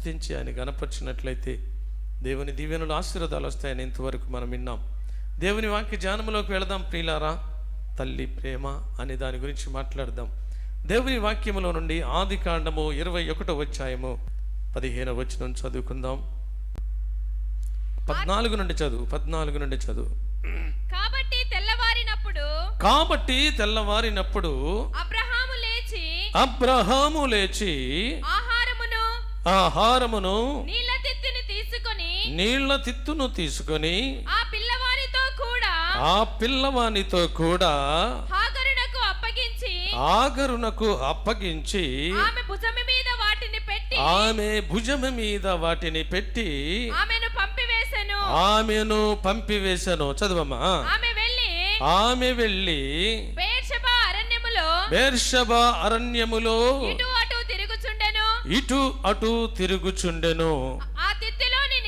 స్తుతించి ఆయన గణపరిచినట్లయితే దేవుని దీవెనలు ఆశీర్వాదాలు వస్తాయని ఇంతవరకు మనం విన్నాం. దేవుని వాక్య ధ్యానంలోకి వెళదాం ప్రియులారా. తల్లి ప్రేమ అనే దాని గురించి మాట్లాడదాం. దేవుని వాక్యములో నుండి ఆదికాండము 21వ అధ్యాయము 15వ వచనం చదువుకుందాం. 14 నుండి చదువు. కాబట్టి తెల్లవారినప్పుడు అబ్రహాము లేచి ఆహారమును నీళ్ల తిత్తును తీసుకొని ఆ పిల్లవానితో కూడా ఆగరునకు అప్పగించి ఆమె భుజము మీద వాటిని పెట్టి ఆమెను పంపివేశను. చదువమ్మా. ఆమె వెళ్ళి బెర్షెబా అరణ్యములో ఇటు అటు తిరుగుచుండెను. ఆ తిత్తులోని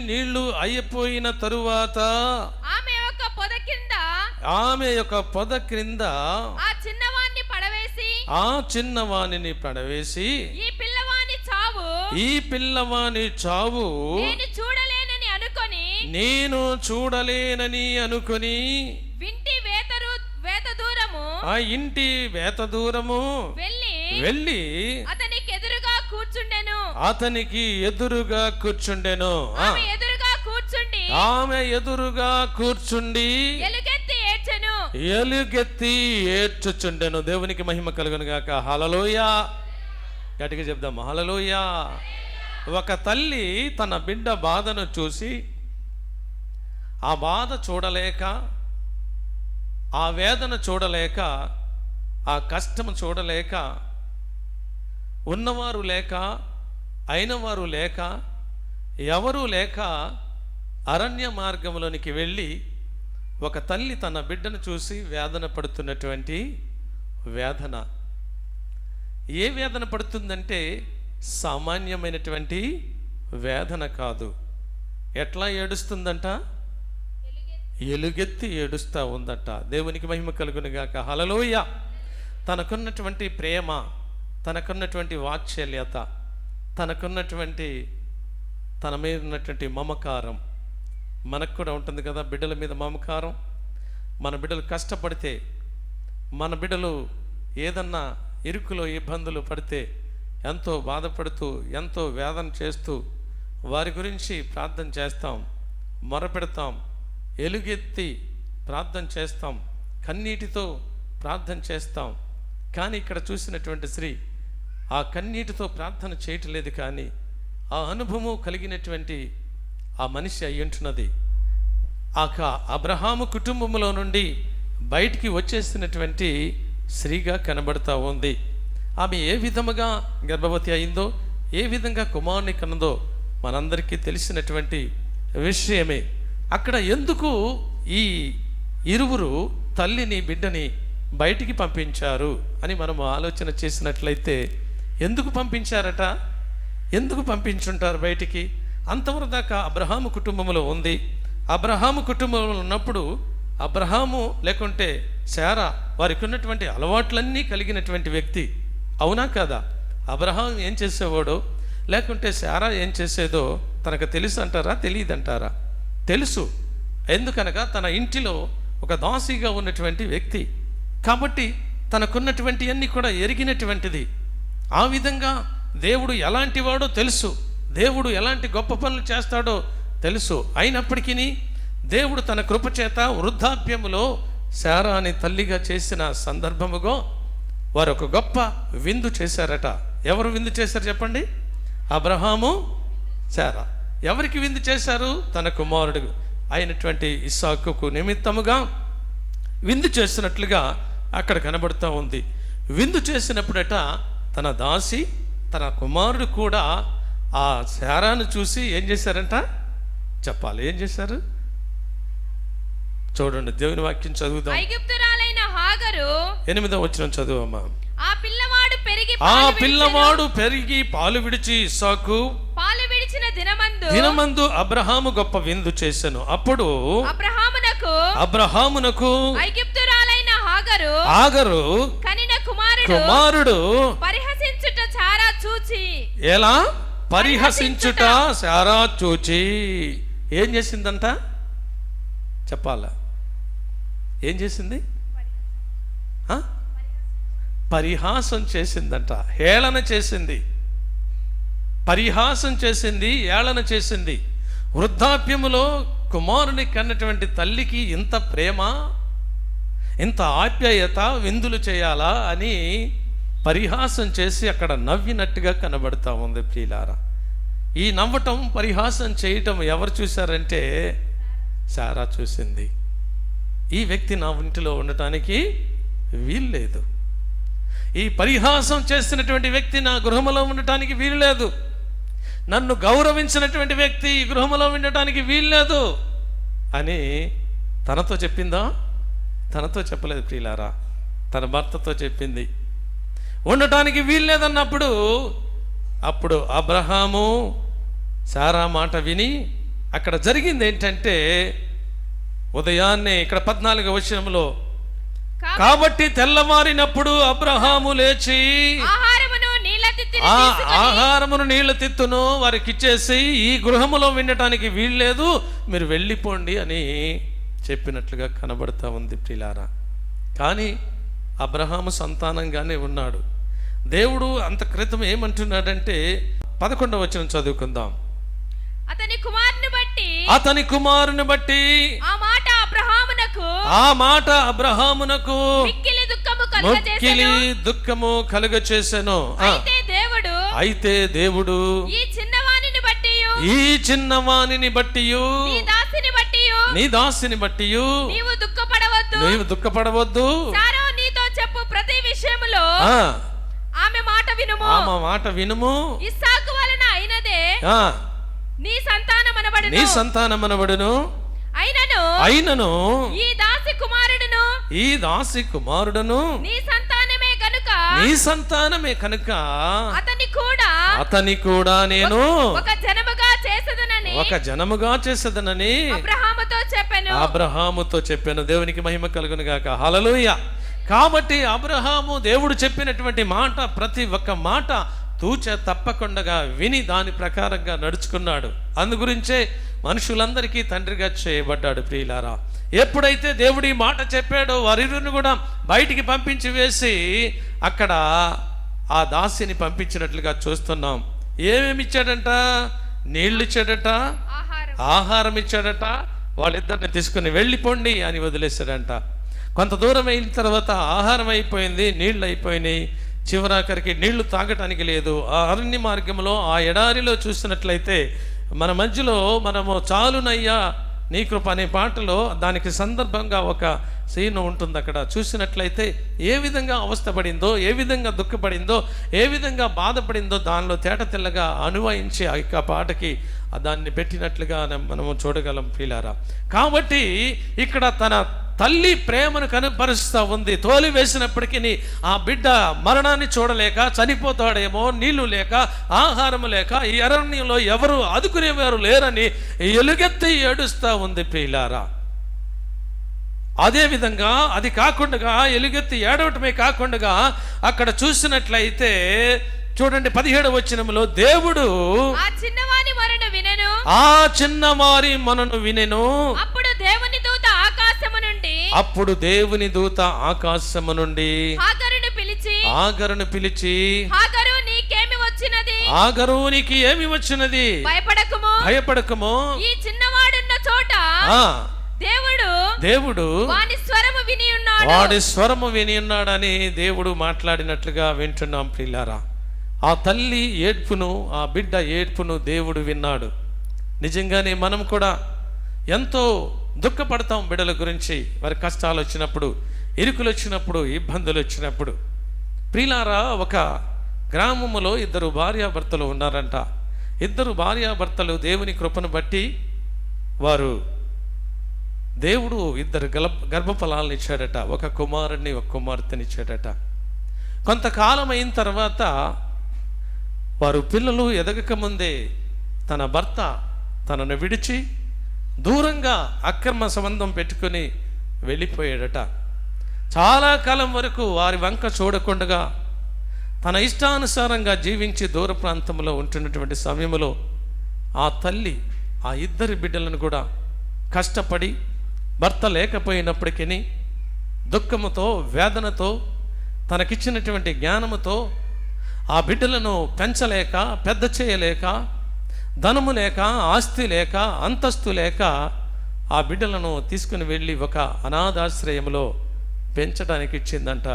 నీళ్లు అయిపోయిన తరువాత ఆమె యొక్క పొద క్రింద ఆ చిన్నవాణిని పడవేసి ఈ పిల్లవాని చావు నేను చూడలేనని అనుకొని ఆ ఇంటి వేత దూరము వెళ్ళి అతనికి ఎదురుగా కూర్చుండెను. ఆమె ఎదురుగా కూర్చుండి ఎలుగెత్తి ఏడ్చుచుండెను. దేవునికి మహిమ కలుగును గాక. హల్లెలూయా. గట్టిగా చెప్దాం, హల్లెలూయా. ఒక తల్లి తన బిడ్డ బాధను చూసి ఆ బాధ చూడలేక, ఆ వేదన చూడలేక, ఆ కష్టం చూడలేక, ఉన్నవారు లేక, అయినవారు లేక, ఎవరూ లేక అరణ్య మార్గంలోనికి వెళ్ళి ఒక తల్లి తన బిడ్డను చూసి వేదన పడుతున్నటువంటి వేదన. ఏ వేదన పడుతుందంటే సామాన్యమైనటువంటి వేదన కాదు. ఎట్లా ఏడుస్తుందంట? ఎలుగెత్తి ఏడుస్తూ ఉందట. దేవునికి మహిమ కలుగును గాక. హల్లెలూయా. తనకున్నటువంటి ప్రేమ, తనకున్నటువంటి వాత్సల్యత, తనకున్నటువంటి తన మీద ఉన్నటువంటి మమకారం మనకు కూడా ఉంటుంది కదా. బిడ్డల మీద మమకారం. మన బిడ్డలు కష్టపడితే, మన బిడ్డలు ఏదన్నా ఇరుకులో ఇబ్బందులు పడితే ఎంతో బాధపడుతూ, ఎంతో వేదన చేస్తూ వారి గురించి ప్రార్థన చేస్తాం, మొరపెడతాం, ఎలుగెత్తి ప్రార్థన చేస్తాం, కన్నీటితో ప్రార్థన చేస్తాం. కానీ ఇక్కడ చూసినటువంటి స్త్రీ ఆ కన్నీటితో ప్రార్థన చేయట్లేదు, కానీ ఆ అనుభవం కలిగినటువంటి ఆ మనిషి అయ్యుంటున్నది. అబ్రహాము కుటుంబంలో నుండి బయటికి వచ్చేసినటువంటి స్త్రీగా కనబడతా ఉంది. ఆమె ఏ విధముగా గర్భవతి అయిందో, ఏ విధంగా కుమారుని కన్నదో మనందరికీ తెలిసినటువంటి విషయమే. అక్కడ ఎందుకు ఈ ఇరువురు తల్లిని బిడ్డని బయటికి పంపించారు అని మనము ఆలోచన చేసినట్లయితే, ఎందుకు పంపించారట? ఎందుకు పంపించుంటారు బయటికి? అంతవరకు దాకా అబ్రహాము కుటుంబంలో ఉంది. అబ్రహాము కుటుంబంలో ఉన్నప్పుడు అబ్రహాము లేకుంటే శారా వారికి ఉన్నటువంటి అలవాట్లన్నీ కలిగినటువంటి వ్యక్తి. అవునా కదా? అబ్రహాం ఏం చేసేవాడో లేకుంటే శారా ఏం చేసేదో తనకు తెలుసు అంటారా, తెలియదంటారా? తెలుసు. ఎందుకనగా తన ఇంటిలో ఒక దాసిగా ఉన్నటువంటి వ్యక్తి కాబట్టి తనకున్నటువంటి అన్నీ కూడా ఎరిగినటువంటిది. ఆ విధంగా దేవుడు ఎలాంటి వాడో తెలుసు, దేవుడు ఎలాంటి గొప్ప పనులు చేస్తాడో తెలుసు. అయినప్పటికీ దేవుడు తన కృపచేత వృద్ధాప్యములో శారాని తల్లిగా చేసిన సందర్భముగా వారు ఒక గొప్ప విందు చేశారట. ఎవరు విందు చేశారు చెప్పండి? అబ్రహాము, శారా. ఎవరికి విందు చేశారు? తన కుమారుడు అయినటువంటి ఇస్సాకుకు నిమిత్తముగా విందు చేసినట్లుగా అక్కడ కనబడుతూ ఉంది. విందు చేసినప్పుడట తన దాసి, తన కుమారుడు కూడా ఆ శారాను చూసి ఏం చేశారంట? చెప్పాలి, ఏం చేశారు? చూడండి, దేవుని వాక్యం చదువుదాం. ఐగుప్తురాలైన హాగరు 8వ వచనం చదువమ్మా. ఆ పిల్లవాడు పెరిగి పాలు విడిచి ఇస్సాకు పాలు విడిచిన దినమందు అబ్రహాము గొప్ప విందు చేసెను. అప్పుడు అబ్రహామునకు ఐగుప్తురాలైన హాగరు కనిన కుమారుడు పరిహసించుట ఎలా పరిహసించుట శారా చూచి ఏం చేసిందంట చెప్పాలా? ఏం చేసింది? పరిహాసం చేసిందంట, హేళన చేసింది, పరిహాసం చేసింది, ఏళన చేసింది. వృద్ధాప్యములో కుమారుని కన్నటువంటి తల్లికి ఇంత ప్రేమ, ఇంత ఆప్యాయత, విందులు చేయాలా అని పరిహాసం చేసి అక్కడ నవ్వినట్టుగా కనబడతా ఉంది ప్రియులారా. ఈ నవ్వటం, పరిహాసం చేయటం ఎవరు చూశారంటే శారా చూసింది. ఈ వ్యక్తి నా ఇంటిలో ఉండటానికి వీల్లేదు, ఈ పరిహాసం చేసినటువంటి వ్యక్తి నా గృహంలో ఉండటానికి వీల్లేదు, నన్ను గౌరవించినటువంటి వ్యక్తి ఈ గృహంలో ఉండటానికి వీల్లేదు అని తనతో చెప్పిందా? తనతో చెప్పలేదు ప్రియులారా, తన భర్తతో చెప్పింది. ఉండటానికి వీల్లేదన్నప్పుడు అప్పుడు అబ్రహాము శారా మాట విని, అక్కడ జరిగింది ఏంటంటే ఉదయాన్నే ఇక్కడ 14వ వచనంలో, కాబట్టి తెల్లవారినప్పుడు అబ్రహాము లేచి ఆహారమును నీళ్ల తిత్తును వారికి ఇచ్చేసి, ఈ గృహములో వినటానికి వీల్లేదు, మీరు వెళ్ళిపోండి అని చెప్పినట్లుగా కనబడతా ఉంది ప్రియులారా. కానీ అబ్రహాము సంతానంగానే ఉన్నాడు. దేవుడు అంత క్రితం ఏమంటున్నాడంటే 11వ వచనం చదువుకుందాం. అతని కుమారుని బట్టి ఆ మాట అబ్రహామునకు మిక్కిలి దుఃఖము కలుగచేసెను. అయితే దేవుడు ఈ చిన్నవానిని బట్టి నీ దాసిని బట్టి నీవు దుఃఖపడవద్దు, నీతో చెప్పు ప్రతి విషయములో ఆమె మాట వినుము, ఇస్సాకు వలన అయినదే నీ సంతానమనబడును, అయినను ఈ దాసి కుమారుడును నీ సంతానమే కనుక అతని కూడా నేను ఒక జనముగా చేసేదనని అబ్రహాముతో చెప్పాను. దేవునికి మహిమ కలుగును గాక. హల్లెలూయా. కాబట్టి అబ్రహాము దేవుడు చెప్పినటువంటి మాట, ప్రతి ఒక్క మాట తూచ తప్పకుండా విని దాని ప్రకారంగా నడుచుకున్నాడు. అందు గురించే మనుషులందరికీ తండ్రిగా చేయబడ్డాడు ప్రియులారా. ఎప్పుడైతే దేవుడు ఈ మాట చెప్పాడో వారిరుని కూడా బయటికి పంపించి వేసి అక్కడ ఆ దాసిని పంపించినట్లుగా చూస్తున్నాం. ఏమేమి ఇచ్చాడంట? నీళ్ళు ఇచ్చాడట, ఆహారం ఇచ్చాడట. వాళ్ళిద్దరిని తీసుకుని వెళ్ళిపోండి అని వదిలేశాడంట. కొంత దూరం అయిన తర్వాత ఆహారం అయిపోయింది, నీళ్ళు అయిపోయినాయి, చివరాఖరికి నీళ్లు తాగటానికి లేదు. ఆ అరణ్య మార్గంలో, ఆ ఎడారిలో చూసినట్లయితే మన మధ్యలో మనము చాలునయ్యా నీ కృప అనే పాటలో దానికి సందర్భంగా ఒక సీన్ ఉంటుంది. అక్కడ చూసినట్లయితే ఏ విధంగా అవస్థపడిందో, ఏ విధంగా దుఃఖపడిందో, ఏ విధంగా బాధపడిందో దానిలో తేట తెల్లగా అనువయించి ఆ యొక్క పాటకి దాన్ని పెట్టినట్లుగా మనము చూడగలం ప్రియులారా. కాబట్టి ఇక్కడ తన తల్లి ప్రేమను కనపరుస్తూ ఉంది. తోలి వేసినప్పటికీ ఆ బిడ్డ మరణాన్ని చూడలేక చనిపోతాడేమో, నీళ్లు లేక, ఆహారము లేక, ఈ అరణ్యంలో ఎవరు ఆదుకునేవారు లేరని ఎలుగెత్తి ఏడుస్తూ ఉంది ప్రియులారా. అదేవిధంగా అది కాకుండా, ఎలుగెత్తి ఏడవటమే కాకుండా అక్కడ చూసినట్లయితే చూడండి 17వ వచనంలో, దేవుడు ఆ చిన్నవారి మనను వినెను. అప్పుడు దేవుని దూత ఆకాశము నుండి ఆగరును పిలిచి ఆగరు నీకు ఏమి వచ్చినది, భయపడకము, ఈ చిన్నవాడున్న చోట దేవుడు వాడి స్వరము విని ఉన్నాడని దేవుడు మాట్లాడినట్లుగా వింటున్నాం ప్రియులారా. ఆ తల్లి ఏడ్పును, ఆ బిడ్డ ఏడ్పును దేవుడు విన్నాడు. నిజంగానే మనం కూడా ఎంతో దుఃఖపడతాం బిడ్డల గురించి. వారి కష్టాలు వచ్చినప్పుడు, ఇరుకులు వచ్చినప్పుడు, ఇబ్బందులు వచ్చినప్పుడు. ప్రియులారా, ఒక గ్రామములో 2 భార్యాభర్తలు ఉన్నారంట. 2 భార్యాభర్తలు దేవుని కృపను బట్టి వారు దేవుడు 2 గర్భఫలాలను ఇచ్చాడట. ఒక కుమారుడిని, ఒక కుమార్తెని ఇచ్చాడట. కొంతకాలం అయిన తర్వాత వారు పిల్లలు ఎదగక ముందే తన భర్త తనను విడిచి దూరంగా అక్రమ సంబంధం పెట్టుకుని వెళ్ళిపోయాడట. చాలా కాలం వరకు వారి వంక చూడకుండా తన ఇష్టానుసారంగా జీవించి దూర ప్రాంతంలో ఉంటున్నటువంటి సమయంలో ఆ తల్లి ఆ ఇద్దరి బిడ్డలను కూడా కష్టపడి భర్త లేకపోయినప్పటికీ దుఃఖముతో వేదనతో తనకిచ్చినటువంటి జ్ఞానముతో ఆ బిడ్డలను పెంచలేక పెద్ద చేయలేక ధనము లేక ఆస్తి లేక అంతస్తు లేక ఆ బిడ్డలను తీసుకుని వెళ్ళి ఒక అనాథాశ్రయంలో పెంచడానికి ఇచ్చిందంట.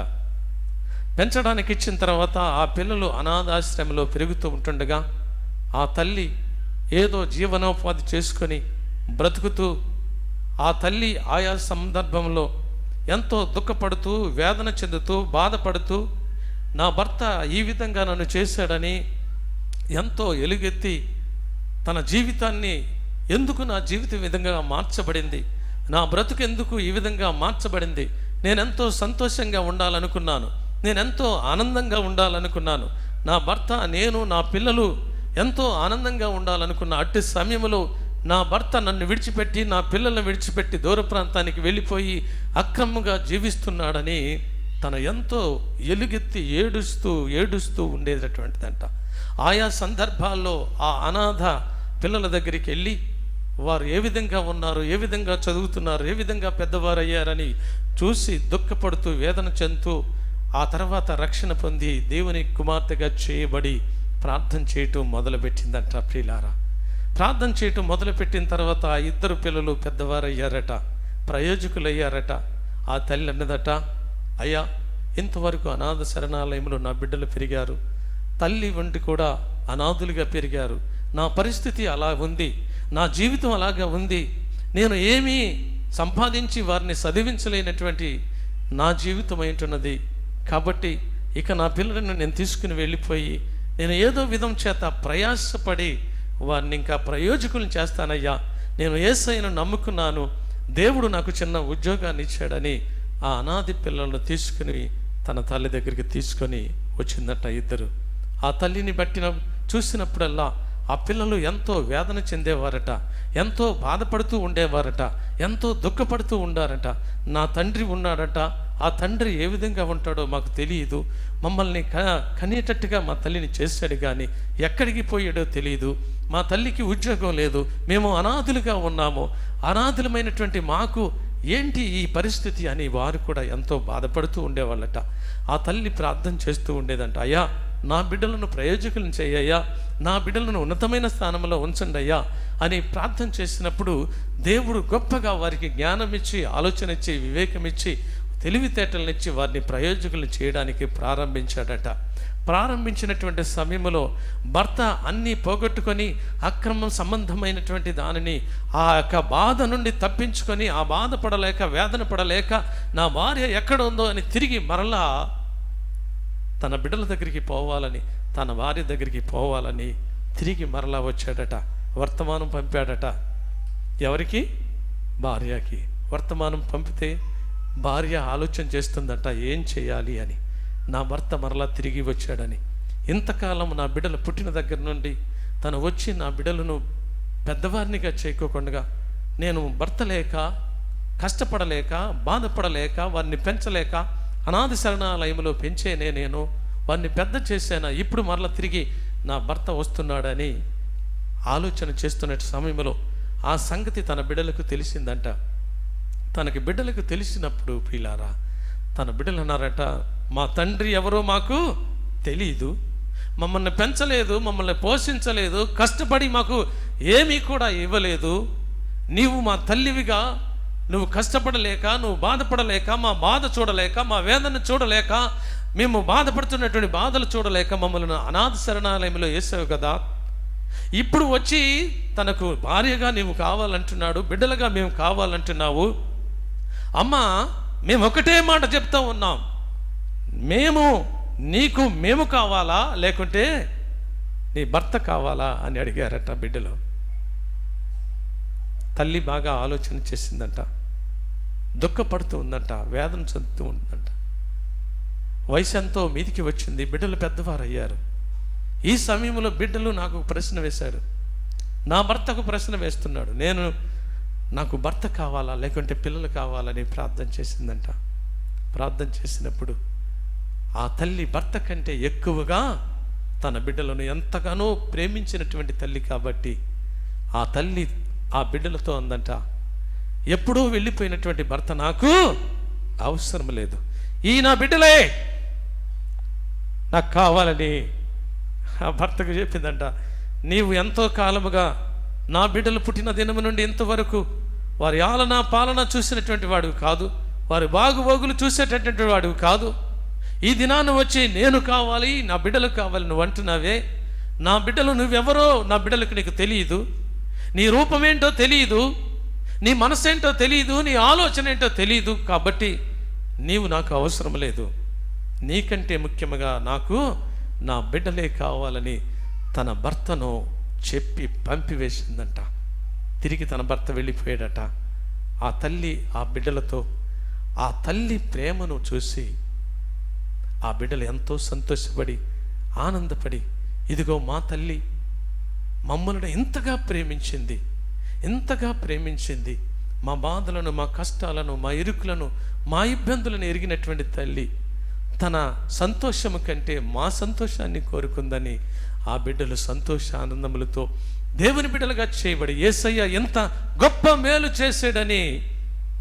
పెంచడానికి ఇచ్చిన తర్వాత ఆ పిల్లలు అనాథాశ్రయంలో పెరుగుతూ ఉంటుండగా ఆ తల్లి ఏదో జీవనోపాధి చేసుకొని బ్రతుకుతూ ఆ తల్లి ఆయా సందర్భంలో ఎంతో దుఃఖపడుతూ వేదన చెందుతూ బాధపడుతూ నా భర్త ఈ విధంగా నన్ను చేశాడని ఎంతో ఎలుగెత్తి తన జీవితాన్ని ఎందుకు నా జీవితం ఈ విధంగా మార్చబడింది, నా బ్రతుకు ఎందుకు ఈ విధంగా మార్చబడింది, నేనెంతో సంతోషంగా ఉండాలనుకున్నాను, నేనెంతో ఆనందంగా ఉండాలనుకున్నాను, నా భర్త నేను నా పిల్లలు ఎంతో ఆనందంగా ఉండాలనుకున్న అట్టి సమయంలో నా భర్త నన్ను విడిచిపెట్టి నా పిల్లలను విడిచిపెట్టి దూర ప్రాంతానికి వెళ్ళిపోయి అక్రమంగా జీవిస్తున్నాడని తను ఎంతో ఎలుగెత్తి ఏడుస్తూ ఉండేటటువంటిదంట. ఆయా సందర్భాల్లో ఆ అనాథ పిల్లల దగ్గరికి వెళ్ళి వారు ఏ విధంగా ఉన్నారు, ఏ విధంగా చదువుతున్నారు, ఏ విధంగా పెద్దవారు అయ్యారని చూసి దుఃఖపడుతూ వేదన చెందుతూ ఆ తర్వాత రక్షణ పొంది దేవుని కుమార్తెగా చేయబడి ప్రార్థన చేయటం మొదలుపెట్టిందంట. ప్రియులారా, ప్రార్థన చేయటం మొదలుపెట్టిన తర్వాత ఆ ఇద్దరు పిల్లలు పెద్దవారయ్యారట, ప్రయోజకులయ్యారట. ఆ తల్లి అన్నదట, అయ్యా ఇంతవరకు అనాథ శరణాలయంలో నా బిడ్డలు పెరిగారు, తల్లి వంటి కూడా అనాథులుగా పెరిగారు, నా పరిస్థితి అలా ఉంది, నా జీవితం అలాగా ఉంది, నేను ఏమీ సంపాదించి వారిని చదివించలేనటువంటి నా జీవితం ఏంటున్నది, కాబట్టి ఇక నా పిల్లలను నేను తీసుకుని వెళ్ళిపోయి నేను ఏదో విధం చేత ప్రయాసపడి వారిని ఇంకా ప్రయోజకులను చేస్తానయ్యా, నేను యేసయ్యను నమ్ముకున్నాను, దేవుడు నాకు చిన్న ఉద్యోగాన్ని ఇచ్చాడని ఆ అనాథి పిల్లలను తీసుకుని తన తల్లి దగ్గరికి తీసుకొని వచ్చిందట ఇద్దరు. ఆ తల్లిని చూసినప్పుడల్లా ఆ పిల్లలు ఎంతో వేదన చెందేవారట, ఎంతో బాధపడుతూ ఉండేవారట, ఎంతో దుఃఖపడుతూ ఉండారట. నా తండ్రి ఉన్నాడట, ఆ తండ్రి ఏ విధంగా ఉంటాడో మాకు తెలియదు, మమ్మల్ని కనేటట్టుగా మా తల్లిని చేశాడు కానీ ఎక్కడికి పోయాడో తెలియదు, మా తల్లికి ఉద్యోగం లేదు, మేము అనాథులుగా ఉన్నాము, అనాథులమైనటువంటి మాకు ఏంటి ఈ పరిస్థితి అని వారు కూడా ఎంతో బాధపడుతూ ఉండేవాళ్ళట. ఆ తల్లి ప్రార్థన చేస్తూ ఉండేదంట, అయ్యా నా బిడ్డలను ప్రయోజకులను చేయ్యా, నా బిడ్డలను ఉన్నతమైన స్థానంలో ఉంచండి అయ్యా అని ప్రార్థన చేసినప్పుడు దేవుడు గొప్పగా వారికి జ్ఞానం ఇచ్చి, ఆలోచన ఇచ్చి, వివేకం ఇచ్చి, తెలివితేటలనిచ్చి వారిని ప్రయోజకులను చేయడానికి ప్రారంభించాడట. ప్రారంభించినటువంటి సమయంలో భర్త అన్నీ పోగొట్టుకొని అక్రమం సంబంధమైనటువంటి దానిని ఆ యొక్క బాధ నుండి తప్పించుకొని ఆ బాధపడలేక వేదన పడలేక నా భార్య ఎక్కడ ఉందో అని తిరిగి మరలా తన బిడ్డల దగ్గరికి పోవాలని, తన భార్య దగ్గరికి పోవాలని తిరిగి మరలా వచ్చాడట. వర్తమానం పంపాడట. ఎవరికి? భార్యకి. వర్తమానం పంపితే భార్య ఆలోచన చేస్తుందట ఏం చేయాలి అని. నా భర్త మరలా తిరిగి వచ్చాడని. ఇంతకాలం నా బిడ్డలు పుట్టిన దగ్గర నుండి తను వచ్చి నా బిడ్డలను పెద్దవారినిగా చేయకోకుండా నేను భర్త లేక, కష్టపడలేక, బాధపడలేక, వారిని పెంచలేక అనాథ శరణాలయంలో పెంచేనే నేను వారిని పెద్ద చేశాను, ఇప్పుడు మరలా తిరిగి నా భర్త వస్తున్నాడని ఆలోచన చేస్తున్న సమయంలో ఆ సంగతి తన బిడ్డలకు తెలిసిందంట. తనకి బిడ్డలకు తెలిసినప్పుడు ప్రియులారా, తన బిడ్డలు అన్నారట, మా తండ్రి ఎవరో మాకు తెలీదు, మమ్మల్ని పెంచలేదు, మమ్మల్ని పోషించలేదు, కష్టపడి మాకు ఏమీ కూడా ఇవ్వలేదు, నీవు మా తల్లివిగా నువ్వు కష్టపడలేక, నువ్వు బాధపడలేక, మా బాధ చూడలేక, మా వేదన చూడలేక, మేము బాధపడుతున్నటువంటి బాధలు చూడలేక మమ్మల్ని అనాథ శరణాలయంలో వేసావు కదా, ఇప్పుడు వచ్చి తనకు భార్యగా నీవు కావాలంటున్నాడు, బిడ్డలుగా మేము కావాలంటున్నావు, అమ్మా మేము ఒకటే మాట చెప్తా ఉన్నాం, మేము కావాలా లేకుంటే నీ భర్త కావాలా అని అడిగారట బిడ్డలు. తల్లి బాగా ఆలోచన చేసిందంట, దుఃఖపడుతూ ఉందంట, వేదన చెందుతూ ఉందంట. వయసు ఎంతో మీదికి వచ్చింది, బిడ్డలు పెద్దవారు అయ్యారు. ఈ సమయంలో బిడ్డలు నాకు ప్రశ్న వేశాడు, నా భర్తకు ప్రశ్న వేస్తున్నాడు, నాకు భర్త కావాలా లేకుంటే పిల్లలు కావాలని ప్రార్థన చేసిందంట. ప్రార్థన చేసినప్పుడు ఆ తల్లి భర్త కంటే ఎక్కువగా తన బిడ్డలను ఎంతగానో ప్రేమించినటువంటి తల్లి కాబట్టి ఆ తల్లి ఆ బిడ్డలతో అందంట, ఎప్పుడూ వెళ్ళిపోయినటువంటి భర్త నాకు అవసరం లేదు, ఈ నా బిడ్డలే నాకు కావాలని ఆ భర్తకు చెప్పిందంట. నీవు ఎంతో కాలముగా నా బిడ్డలు పుట్టిన దినము నుండి ఇంతవరకు వారి ఆలన పాలన చూసినటువంటి వాడు కాదు, వారి బాగుబోగులు చూసేటటువంటి వాడు కాదు. ఈ దినాన్ని వచ్చి నేను కావాలి, నా బిడ్డలు కావాలి నువ్వు అంటున్నావే. నా బిడ్డలు నువ్వెవరో నా బిడ్డలకు నీకు తెలియదు, నీ రూపమేంటో తెలియదు, నీ మనసేంటో తెలియదు, నీ ఆలోచన ఏంటో తెలియదు. కాబట్టి నీవు నాకు అవసరం లేదు, నీకంటే ముఖ్యంగా నాకు నా బిడ్డలే కావాలని తన భర్తను చెప్పి పంపివేసిందంట. తిరిగి తన భర్త వెళ్ళిపోయాడట. ఆ తల్లి ఆ బిడ్డలతో ఆ తల్లి ప్రేమను చూసి ఆ బిడ్డలు ఎంతో సంతోషపడి ఆనందపడి, ఇదిగో మా తల్లి మమ్మల్ని ఎంతగా ప్రేమించింది, ఎంతగా ప్రేమించింది, మా బాధలను, మా కష్టాలను, మా ఇరుకులను, మా ఇబ్బందులను ఎరిగినటువంటి తల్లి తన సంతోషము కంటే మా సంతోషాన్ని కోరుకుందని ఆ బిడ్డలు సంతోష ఆనందములతో దేవుని బిడ్డలుగా చేయబడి యేసయ్య ఎంత గొప్ప మేలు చేసాడని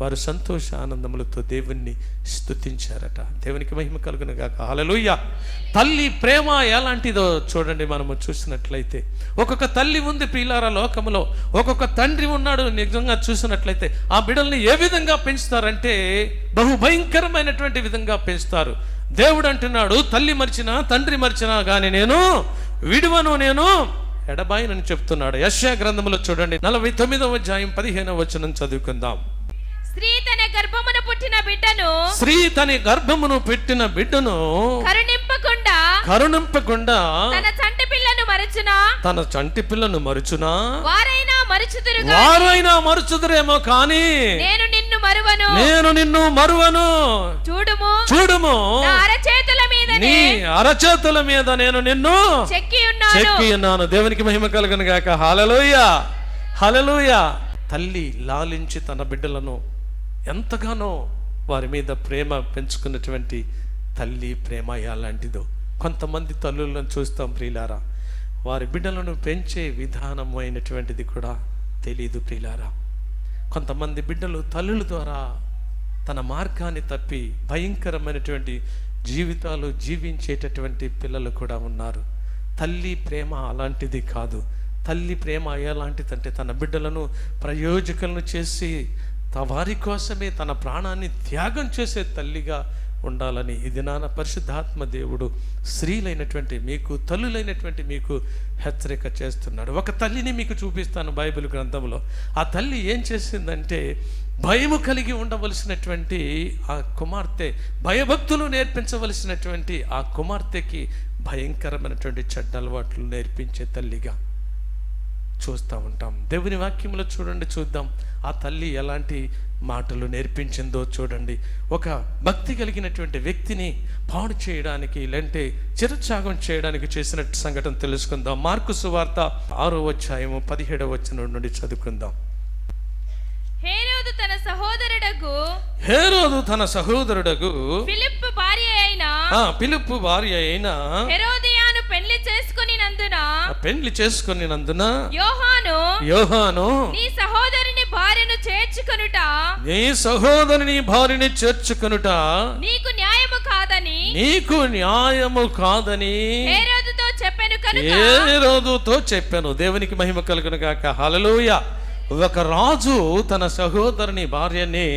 వారు సంతోష ఆనందములతో దేవుణ్ణి స్తుతించారట. దేవునికి మహిమ కలుగును గాక. హల్లెలూయా. తల్లి ప్రేమ ఎలాంటిదో చూడండి. మనము చూసినట్లయితే ఒక్కొక్క తల్లి ఉంది ప్రియులారా లోకములో, ఒక్కొక్క తండ్రి ఉన్నాడు. నిజంగా చూసినట్లయితే ఆ బిడ్డల్ని ఏ విధంగా పెంచుతారంటే బహు భయంకరమైనటువంటి విధంగా పెంచుతారు. దేవుడు అంటున్నాడు, తల్లి మరిచినా తండ్రి మరిచినా కానీ నేను విడువను, నేను ఎడబాయినని చెప్తున్నాడు. యెషయా గ్రంథములో చూడండి 49వ అధ్యాయం 15వ వచనం చదువుకుందాం. స్త్రీ తన గర్భమును పుట్టిన బిడ్డను, స్త్రీ తన గర్భమును పెట్టిన బిడ్డను కరుణింపకుండా తన చంటి పిల్లను మరచునా, తన చంటి పిల్లను మరుచునా, వారైనా మరుచుదురేమో కానీ నేను నిన్ను మరువను, నేను నిన్ను మరువను. చూడుము చూడుము నా అరచేతుల మీద నీ అరచేతుల మీద నేను నిన్ను చెక్కి ఉన్నాను. దేవునికి మహిమ కలుగును గాక. హల్లెలూయా, హల్లెలూయా. తల్లి లాలించి తన బిడ్డలను ఎంతగానో వారి మీద ప్రేమ పెంచుకున్నటువంటి తల్లి ప్రేమ ఎలాంటిదో. కొంతమంది తల్లులను చూస్తాం ప్రియులారా, వారి బిడ్డలను పెంచే విధానం అయినటువంటిది కూడా తెలియదు ప్రియులారా. కొంతమంది బిడ్డలు తల్లుల ద్వారా తన మార్గాన్ని తప్పి భయంకరమైనటువంటి జీవితాలు జీవించేటటువంటి పిల్లలు కూడా ఉన్నారు. తల్లి ప్రేమ అలాంటిది కాదు. తల్లి ప్రేమ ఎలాంటిదంటే తన బిడ్డలను ప్రయోజకులను చేసి వారి కోసమే తన ప్రాణాన్ని త్యాగం చేసే తల్లిగా ఉండాలని ఇది నాన్న పరిశుద్ధాత్మ దేవుడు స్త్రీలైనటువంటి మీకు, తల్లులైనటువంటి మీకు హెచ్చరిక చేస్తున్నాడు. ఒక తల్లిని మీకు చూపిస్తాను బైబిల్ గ్రంథంలో. ఆ తల్లి ఏం చేసిందంటే భయము కలిగి ఉండవలసినటువంటి ఆ కుమార్తె, భయభక్తులు నేర్పించవలసినటువంటి ఆ కుమార్తెకి భయంకరమైనటువంటి చెడ్డ అలవాట్లు నేర్పించే తల్లిగా చూస్తూ ఉంటాం. దేవుని వాక్యంలో చూద్దాం ఆ తల్లి ఎలాంటి మాటలు నేర్పించిందో చూడండి. ఒక భక్తి కలిగినటువంటి వ్యక్తిని పాడు చేయడానికి లేంటే చిరత్యాగం చేయడానికి చేసిన సంఘటన తెలుసుకుందాం. మార్కు సువార్త 6వ అధ్యాయము 17వ వచనం నుండి చదువుకుందాం. హేరోదు తన సహోదరుడగు ఫిలిప్పు భార్య అయిన హెరోదియాను పెళ్లి చేసుకొనినందున యోహాను నీ సహోదరుని భార్యని చేర్చుకొనుట నీకు న్యాయము కాదని హేరోదుతో చెప్పాను. దేవునికి మహిమ కలుగును గాక. హల్లెలూయా. ఒక రాజు తన సహోదరుని భార్యని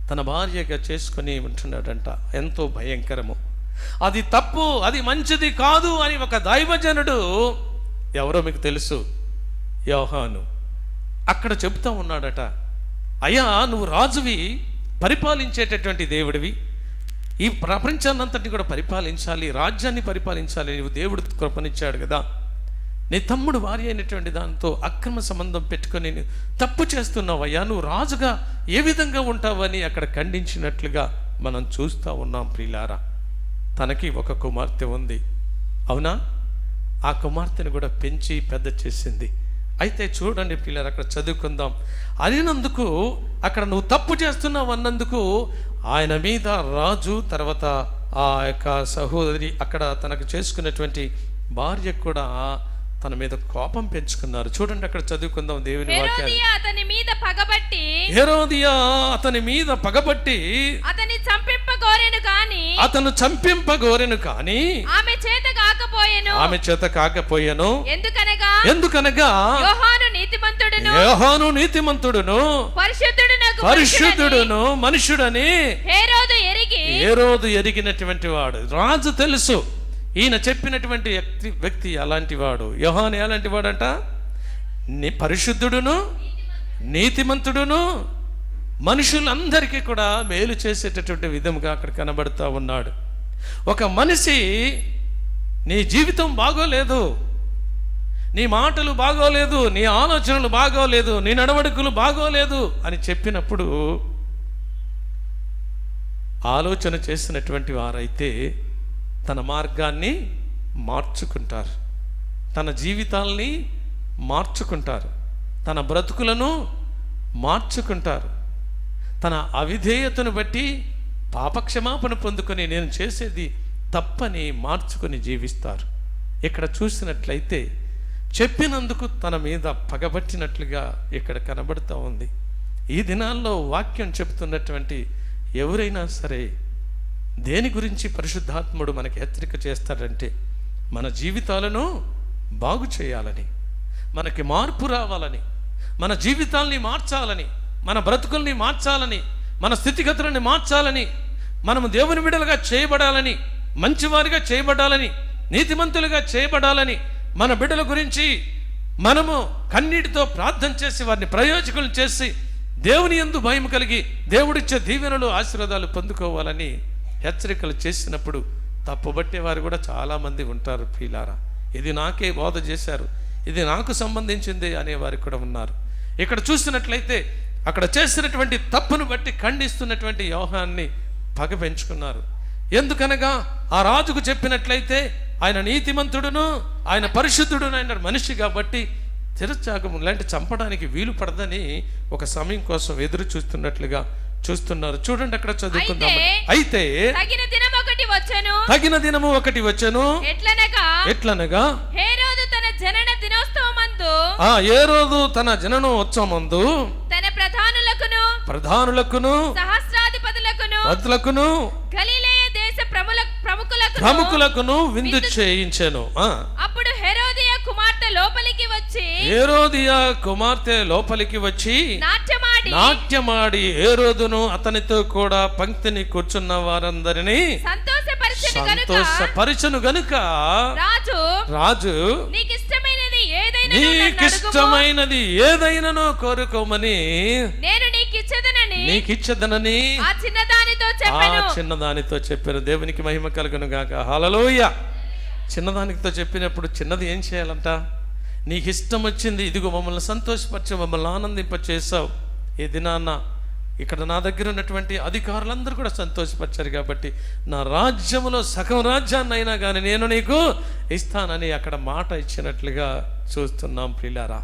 తన భార్యగా చేసుకుని ఉంటున్నాడంట. ఎంతో భయంకరము. అది తప్పు, అది మంచిది కాదు అని ఒక దైవజనుడు, ఎవరో మీకు తెలుసు, యోహాను, అక్కడ చెబుతా ఉన్నాడట. అయ్యా, నువ్వు రాజువి, పరిపాలించేటటువంటి దేవుడివి, ఈ ప్రపంచాన్నంతటిని కూడా పరిపాలించాలి, రాజ్యాన్ని పరిపాలించాలి, నువ్వు దేవుడు కృపనిచ్చాడు కదా. నీ తమ్ముడు భార్య అయినటువంటి దాంతో అక్రమ సంబంధం పెట్టుకొని తప్పు చేస్తున్నావు అయ్యా, నువ్వు రాజుగా ఏ విధంగా ఉంటావని అక్కడ ఖండించినట్లుగా మనం చూస్తూ ఉన్నాం ప్రియులారా. తనకి ఒక కుమార్తె ఉంది, అవునా? ఆ కుమార్తెను కూడా పెంచి పెద్ద చేసింది. అయితే చూడండి పిల్లలు, అక్కడ చదువుకుందాం. అనినందుకు, అక్కడ నువ్వు తప్పు చేస్తున్నావు అన్నందుకు ఆయన మీద రాజు తర్వాత ఆ యొక్క సహోదరి అక్కడ తనకు చేసుకున్నటువంటి భార్య కూడా తన మీద కోపం పెంచుకున్నారు. చూడండి అక్కడ చదువుకుందాం దేవుని వాక్యాన్ని. హేరోదియా అతని మీద పగబట్టి హేరోదియా అతని మీద పగబట్టి అతని చంపింపగోరెను కాని అతను చంపింపగోరెను కానీ ఆమె చేత కాకపోయెను. ఆమె చేత కాకపోయాను. ఎందుకనగా యోహాను నీతిమంతుడును పరిశుద్ధుడును మనుషుడని హేరోదు ఎరిగినటువంటి వాడు. రాజు తెలుసు ఈయన చెప్పినటువంటి వ్యక్తి అలాంటి వాడు. యోహాను ఎలాంటి వాడంట? పరిశుద్ధుడును నీతిమంతుడును మనుషులందరికీ కూడా మేలు చేసేటటువంటి విధముగా అక్కడ కనబడుతూ ఉన్నాడు. ఒక మనిషి నీ జీవితం బాగోలేదు, నీ మాటలు బాగోలేదు, నీ ఆలోచనలు బాగోలేదు, నీ నడవడికలు బాగోలేదు అని చెప్పినప్పుడు ఆలోచన చేసినటువంటి వారైతే తన మార్గాన్ని మార్చుకుంటారు, తన జీవితాల్ని మార్చుకుంటారు, తన బ్రతుకులను మార్చుకుంటారు, తన అవిధేయతను బట్టి పాపక్షమాపణ పొందుకొని నేను చేసేది తప్పని మార్చుకొని జీవిస్తారు. ఇక్కడ చూసినట్లయితే చెప్పినందుకు తన మీద పగబట్టినట్లుగా ఇక్కడ కనబడుతూ ఉంది. ఈ దినాల్లో వాక్యం చెప్తున్నటువంటి ఎవరైనా సరే దేని గురించి పరిశుద్ధాత్ముడు మనకి హెచ్చరిక చేస్తాడంటే మన జీవితాలను బాగు చేయాలని, మనకి మార్పు రావాలని, మన జీవితాల్ని మార్చాలని, మన బ్రతుకుల్ని మార్చాలని, మన స్థితిగతులని మార్చాలని, మనము దేవుని బిడ్డలుగా చేయబడాలని, మంచివారిగా చేయబడాలని, నీతిమంతులుగా చేయబడాలని, మన బిడ్డల గురించి మనము కన్నీటితో ప్రార్థన చేసి వారిని ప్రయోజకులను చేసి దేవుని యందు భయం కలిగి దేవుడిచ్చే దీవెనలు ఆశీర్వాదాలు పొందుకోవాలని హెచ్చరికలు చేసినప్పుడు తప్పుబట్టే వారు కూడా చాలామంది ఉంటారు. ప్రియులారా, ఇది నాకే బోధ చేశారు, ఇది నాకు సంబంధించింది అనేవారు కూడా ఉన్నారు. ఇక్కడ చూసినట్లయితే అక్కడ చేసినటువంటి తప్పును బట్టి ఖండిస్తున్నటువంటి యోహాన్ని పగ పెంచుకున్నారు. ఎందుకనగా ఆ రాజుకు చెప్పినట్లయితే ఆయన నీతిమంతుడును ఆయన పరిశుద్ధుడును అయిన మనిషి కాబట్టి తిరచాగం లాంటి చంపడానికి వీలు పడదని ఒక సమయం కోసం ఎదురు చూస్తున్నట్లుగా చూస్తున్నారు. చూడండి అక్కడ చదువుకుందాం. అయితే తగిన దినము ఒకటి వచ్చెను. ఎట్లనగా హేరోదు తన జననోత్సవమందు తన ప్రధానులకును సహస్రాధిపతులకును గలిలయ దేశ ప్రముఖులకును విందు చేయించెను. అప్పుడు హేరోదియా కుమార్తె లోపలికి వచ్చి నాట్యమాడి హేరోదును అతనితో కూడా పంక్తిని కూర్చున్న వారందరినీ సంతోషపరచును గనుక రాజు నీకిష్టమైనది ఏదైనానో కోరుకోమని నీకిచ్చదనని ఆ చిన్నదానితో చెప్పారు. దేవునికి మహిమ కలుగును గాక. హల్లెలూయా. చిన్నదానితో చెప్పినప్పుడు చిన్నది ఏం చేయాలంట? నీకు ఇష్టం వచ్చింది, ఇదిగో మమ్మల్ని సంతోషపరిచి మమ్మల్ని ఆనందింప చేసావు. ఈ దినాన్న ఇక్కడ నా దగ్గర ఉన్నటువంటి అధికారులందరూ కూడా సంతోషపరిచారు కాబట్టి నా రాజ్యములో సగం రాజ్యాన్ని అయినా కానీ నేను నీకు ఇస్తానని అక్కడ మాట ఇచ్చినట్లుగా చూస్తున్నాం. ప్రియులారా,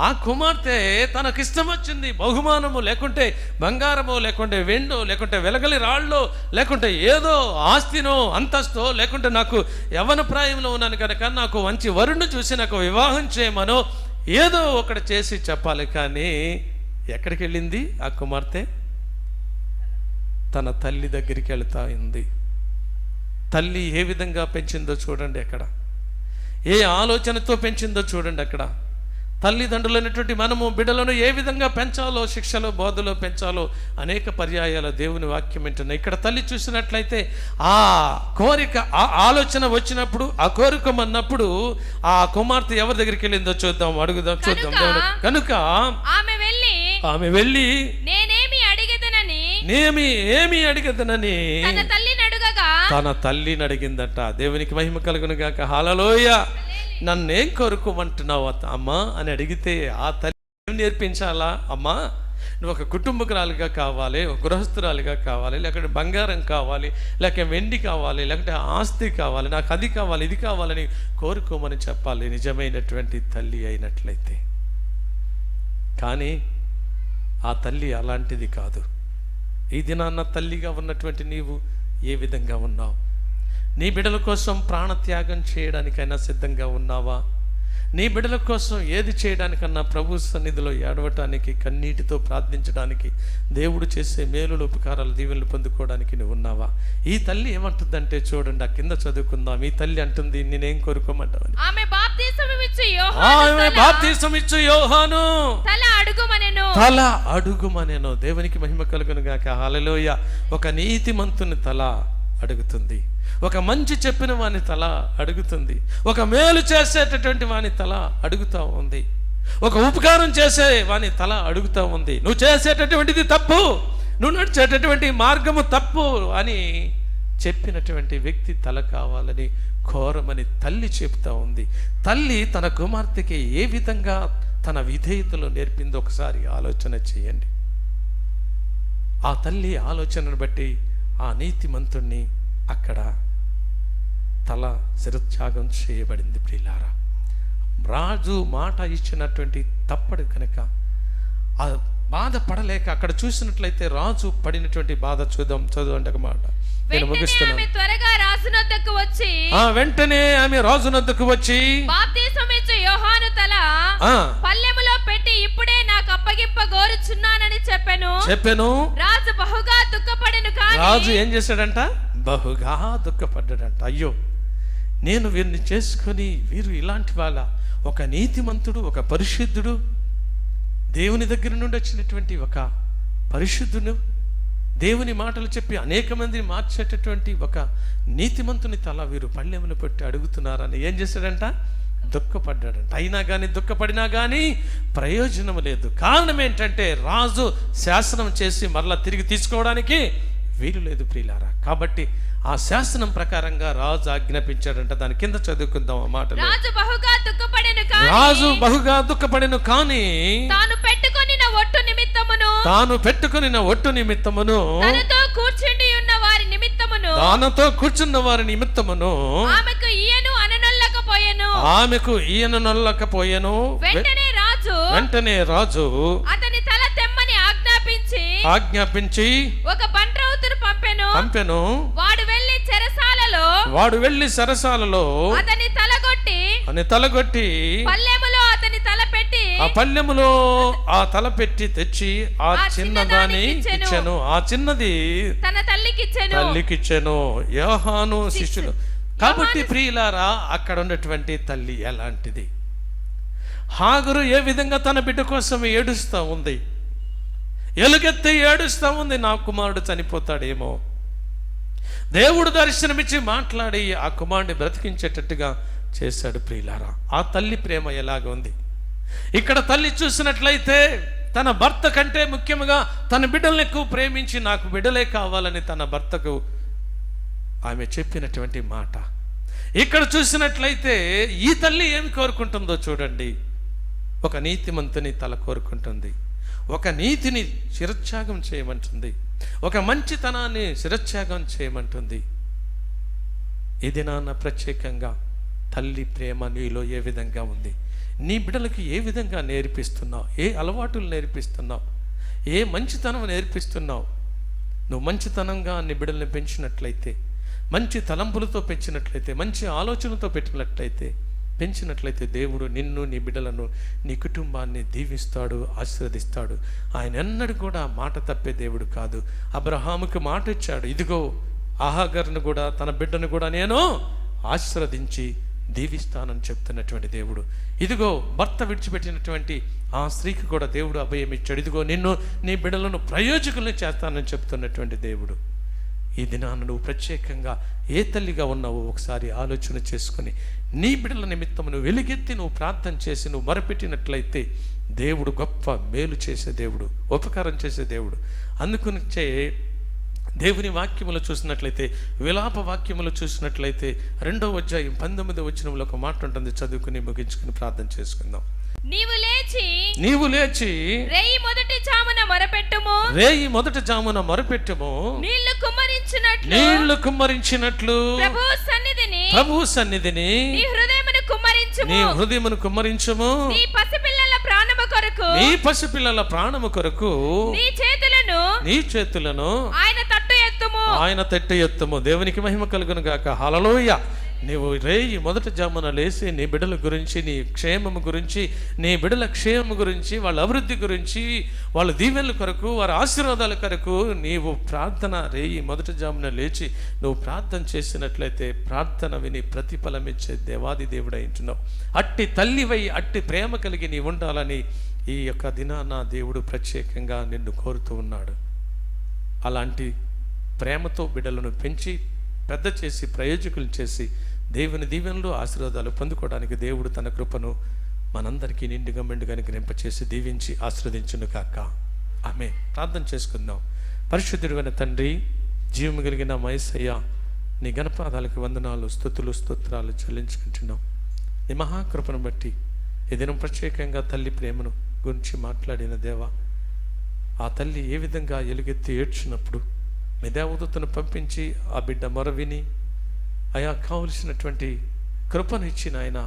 ఆ కుమార్తె తనకిష్టం వచ్చింది బహుమానము, లేకుంటే బంగారమో, లేకుంటే వెండో, లేకుంటే వెలగలి రాళ్ళో, లేకుంటే ఏదో ఆస్తినో అంతస్తో, లేకుంటే నాకు యవ్వన ప్రాయంలో ఉన్నాను కనుక నాకు మంచి వరుణ్ణి చూసి నాకు వివాహం చేయమనో ఏదో ఒకటి చేసి చెప్పాలి. కానీ ఎక్కడికి వెళ్ళింది ఆ కుమార్తె? తన తల్లి దగ్గరికి వెళ్తా ఉంది. తల్లి ఏ విధంగా పెంచిందో చూడండి, అక్కడ ఏ ఆలోచనతో పెంచిందో చూడండి. అక్కడ తల్లిదండ్రులైనటువంటి మనము బిడ్డలను ఏ విధంగా పెంచాలో, శిక్షలో బోధలో పెంచాలో అనేక పర్యాయాల దేవుని వాక్యం వింటున్నాయి. ఇక్కడ తల్లి చూసినట్లయితే ఆ కోరిక, ఆ ఆలోచన వచ్చినప్పుడు, ఆ కోరికమన్నప్పుడు ఆ కుమార్తె ఎవరి దగ్గరికి వెళ్ళిందో చూద్దాం, అడుగుదాం, చూద్దాం. కనుక ఆమె వెళ్ళి ఏమి అడిగదనని తన తల్లిని అడిగిందట. దేవునికి మహిమ కలుగును గాక. హల్లెలూయా. నన్నేం కోరుకోమంటున్నావు అమ్మా అని అడిగితే ఆ తల్లి ఏం నేర్పించాలా? అమ్మా, నువ్వు ఒక కుటుంబకురాలుగా కావాలి, ఒక గృహస్థురాలుగా కావాలి, లేకుంటే బంగారం కావాలి, లేక వెండి కావాలి, లేకుంటే ఆస్తి కావాలి, నాకు అది కావాలి, ఇది కావాలని కోరుకోమని చెప్పాలి నిజమైనటువంటి తల్లి అయినట్లయితే. కానీ ఆ తల్లి అలాంటిది కాదు. ఈ దినాన్న తల్లిగా ఉన్నటువంటి నీవు ఏ విధంగా ఉన్నావు? నీ బిడ్డల కోసం ప్రాణత్యాగం చేయడానికైనా సిద్ధంగా ఉన్నావా? నీ బిడ్డల కోసం ఏది చేయడానికన్నా ప్రభు సన్నిధిలో ఏడవటానికి, కన్నీటితో ప్రార్థించడానికి, దేవుడు చేసే మేలులు ఉపకారాలు దీవెనలు పొందుకోవడానికి నువ్వు ఉన్నావా? ఈ తల్లి ఏమంటుందంటే చూడండి, ఆ కింద చదువుకుందాం. ఈ తల్లి అంటుంది, నేనేం కోరుకోమంటావని. ఆమె బాప్తిసం ఇచ్చు యోహాను తల అడుగుమనెను. దేవునికి మహిమ కలుగును గాక. హల్లెలూయా. ఒక నీతిమంతుని తల అడుగుతుంది, ఒక మంచి చెప్పిన వాని తల అడుగుతుంది, ఒక మేలు చేసేటటువంటి వాని తల అడుగుతా ఉంది, ఒక ఉపకారం చేసే వాని తల అడుగుతా ఉంది. నువ్వు చేసేటటువంటిది తప్పు, నువ్వు నడిచేటటువంటి మార్గము తప్పు అని చెప్పినటువంటి వ్యక్తి తల కావాలని కోరమని తల్లి చెప్తా ఉంది. తల్లి తన కుమార్తెకి ఏ విధంగా తన విధేయతలో నేర్పిందో ఒకసారి ఆలోచన చేయండి. ఆ తల్లి ఆలోచనను బట్టి ఆ నీతిమంతుణ్ణి అక్కడ తల శిరత్యాగం చేయబడింది. ప్రియులారా, రాజు మాట ఇచ్చినటువంటి తప్పడు కనుక ఆ బాధ పడలేక అక్కడ చూసినట్లయితే రాజు పడినటువంటి బాధ చదువు ఒక మాట నేను ముగిస్తున్నాను. వెంటనే ఆమె రాజు నొద్దకు వచ్చి బాప్తిసం ఇచ్చు యోహాను తల పల్లెములో పెట్టి ఇప్పుడే నాకు అప్పగింపగోరుచున్నానని చెప్పెను. రాజు బహుగా దుఃఖపడెను. కానీ రాజు ఏం చేశాడంట? బహుగా దుఃఖపడ్డాడంట. అయ్యో, నేను వీరిని చేసుకొని వీరు ఇలాంటి వాళ్ళ, ఒక నీతిమంతుడు, ఒక పరిశుద్ధుడు, దేవుని దగ్గర నుండి వచ్చినటువంటి ఒక పరిశుద్ధుడు, దేవుని మాటలు చెప్పి అనేక మందిని మార్చేటటువంటి ఒక నీతిమంతుని తల వీరు పళ్ళెములు పెట్టి అడుగుతున్నారని ఏం చేశాడంట? దుఃఖపడ్డాడంట. అయినా కానీ దుఃఖపడినా కానీ ప్రయోజనం లేదు. కారణం ఏంటంటే రాజు శాసనం చేసి మరలా తిరిగి తీసుకోవడానికి వీలు లేదు ప్రియులారా. కాబట్టి ఆ శాసనం ప్రకారంగా రాజు ఆజ్ఞాపించాడంట. దాని కింద చదువుకుందాం ఆ మాటలు. రాజు బహుగా దుఃఖపడెను కానీ తాను పెట్టుకొనిన ఒట్టు నిమిత్తమును తనతో కూర్చుండి ఉన్న వారి నిమిత్తమును ఆమెకు ఈయను అననొల్లకపోయెను. వెంటనే రాజు అతని తల తెమ్మని ఆజ్ఞాపించి ఒక బంట్రౌతును పంపెను. వాడు వెళ్లి చెరసాలలో అతని తలగొట్టి పల్లెములో ఆ తల పెట్టి తెచ్చి ఆ చిన్నదాని ఇచ్చెను. ఆ చిన్నది తన తల్లికిచ్చెను. యోహాను శిష్యులు. కాబట్టి ప్రియులారా, అక్కడ ఉన్నటువంటి తల్లి ఎలాంటిది? హాగరు ఏ విధంగా తన బిడ్డ కోసం ఏడుస్తూ ఉంది, ఎలుగెత్తి ఏడుస్తూ ఉంది, నా కుమారుడు చనిపోతాడేమో. దేవుడు దర్శనమిచ్చి మాట్లాడి ఆ కుమారుడిని బ్రతికించేటట్టుగా చేశాడు. ప్రియులారా, ఆ తల్లి ప్రేమ ఎలాగ ఉంది? ఇక్కడ తల్లి చూసినట్లయితే తన భర్త కంటే ముఖ్యంగా తన బిడ్డల్ని ఎక్కువ ప్రేమించి, నాకు బిడ్డలే కావాలని తన భర్తకు ఆమె చెప్పినటువంటి మాట. ఇక్కడ చూసినట్లయితే ఈ తల్లి ఏమి కోరుకుంటుందో చూడండి. ఒక నీతిమంతుని తల కోరుకుంటుంది, ఒక నీతిని శిరత్యాగం చేయమంటుంది, ఒక మంచితనాన్ని శిరత్యాగం చేయమంటుంది. ఇది నాన్న ప్రత్యేకంగా తల్లి ప్రేమ నీలో ఏ విధంగా ఉంది? నీ బిడ్డలకి ఏ విధంగా నేర్పిస్తున్నావు? ఏ అలవాటులు నేర్పిస్తున్నావు? ఏ మంచితనం నేర్పిస్తున్నావు? నువ్వు మంచితనంగా నీ బిడ్డల్ని పెంచినట్లయితే, మంచి తలంపులతో పెంచినట్లయితే, మంచి ఆలోచనతో పెంచినట్లయితే దేవుడు నిన్ను, నీ బిడ్డలను, నీ కుటుంబాన్ని దీవిస్తాడు, ఆశీర్వదిస్తాడు. ఆయన ఎన్నడూ కూడా మాట తప్పే దేవుడు కాదు. అబ్రహాముకు మాట ఇచ్చాడు, ఇదిగో ఆహాగర్ను కూడా తన బిడ్డను కూడా నేను ఆశీర్వదించి దీవిస్తానని చెప్తున్నటువంటి దేవుడు. ఇదిగో భర్త విడిచిపెట్టినటువంటి ఆ స్త్రీకి కూడా దేవుడు అభయం ఇచ్చాడు. ఇదిగో నిన్ను, నీ బిడ్డలను ప్రయోజకుల్ని చేస్తానని చెప్తున్నటువంటి దేవుడు. ఈ దినాన నువ్వు ప్రత్యేకంగా ఏ తల్లిగా ఉన్నావో ఒకసారి ఆలోచన చేసుకుని, నీ బిడ్డల నిమిత్తం నువ్వు వెలుగెత్తి నువ్వు ప్రార్థన చేసి నువ్వు మొరపెట్టినట్లయితే దేవుడు గొప్ప మేలు చేసే దేవుడు, ఉపకారం చేసే దేవుడు. అందుకునిచ్చే దేవుని వాక్యములు చూసినట్లయితే, విలాప వాక్యములు చూసినట్లయితే 2వ అధ్యాయం 19వ వచనంలో ఒక మాట ఉంటుంది. చదువుకుని ముగించుకుని ప్రార్థన చేసుకుందాం. నీవు లేచి రేయి మొదటి జామున మొరపెట్టుము. నీళ్లు కుమ్మరించినట్లు ప్రభు సన్నిధిని నీ హృదయమును కుమ్మరించుము. నీ పసిపిల్లల ప్రాణము కొరకు నీ చేతులను ఆయన తట్టు ఎత్తుము. దేవునికి మహిమ కలుగును గాక. హల్లెలూయా. నీవు రేయి మొదటి జామున లేసి నీ బిడ్డల గురించి, నీ క్షేమము గురించి, నీ బిడ్డల క్షేమము గురించి, వాళ్ళ అభివృద్ధి గురించి, వాళ్ళ దీవెనల కొరకు, వారి ఆశీర్వాదాల కొరకు నీవు ప్రార్థన రేయి మొదటి జామున లేచి నువ్వు ప్రార్థన చేసినట్లయితే ప్రార్థన విని ప్రతిఫలమిచ్చే దేవాది దేవుడు అయింటున్నావు. అట్టి తల్లివై అట్టి ప్రేమ కలిగి నీ ఉండాలని ఈ యొక్క దినాన దేవుడు ప్రత్యేకంగా నిన్ను కోరుతూ ఉన్నాడు. అలాంటి ప్రేమతో బిడ్డలను పెంచి పెద్ద చేసి ప్రయోజకులు చేసి దేవుని దీవెనలు ఆశీర్వాదాలు పొందుకోవడానికి దేవుడు తన కృపను మనందరికీ నిండుగా మెండుగా అనుగ్రహింపచేసి దీవించి ఆశీర్వదించును కాక. ఆమె ప్రార్థన చేసుకుందాం. పరిశుద్ధుడైన తండ్రి, జీవము కలిగిన మైసయ్య, నీ గణపాదాలకు వందనాలు, స్తుతులు, స్తోత్రాలు చెల్లించుకుంటున్నాం. నీ మహాకృపను బట్టి ఈ దినం ప్రత్యేకంగా తల్లి ప్రేమను గురించి మాట్లాడిన దేవా, ఆ తల్లి ఏ విధంగా ఎలుగెత్తి ఏడ్చినప్పుడు మీ దేవదూతను పంపించి ఆ బిడ్డ మొర విని ఆయా కావలసినటువంటి కృపను ఇచ్చిన ఆయన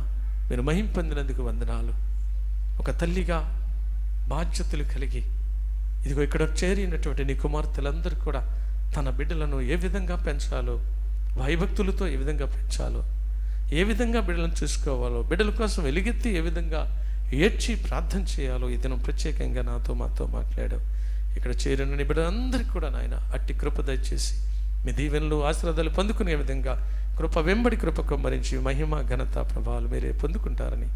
మీరు మహిమ పొందినందుకు వందనాలు. ఒక తల్లిగా బాధ్యతలు కలిగి ఇదిగో ఇక్కడ చేరినటువంటి నీ కుమార్తెలందరూ కూడా తన బిడ్డలను ఏ విధంగా పెంచాలో, భయభక్తులతో ఏ విధంగా పెంచాలో, ఏ విధంగా బిడ్డలను చూసుకోవాలో, బిడ్డల కోసం వెలుగెత్తి ఏ విధంగా ఏడ్చి ప్రార్థన చేయాలో ఈ దినం ప్రత్యేకంగా మాతో మాట్లాడావు. ఇక్కడ చేరిన నీ బిడ్డలందరికీ కూడా నాయన అట్టి కృప దయచేసి మీ దీవెనలు ఆశీర్వాదాలు పొందుకునే విధంగా కృప వెంబడి కృప కుమ్మరించి మహిమ ఘనత ప్రభావాలు మీరే పొందుకుంటారని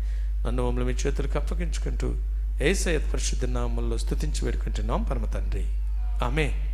నన్ను మమ్మల్ని మీ చేతులకు అప్పగించుకుంటూ యేసయ్య పరిశుద్ధ నామములో స్తుతించి వేడుకుంటున్నాం పరమ తండ్రి. ఆమేన్.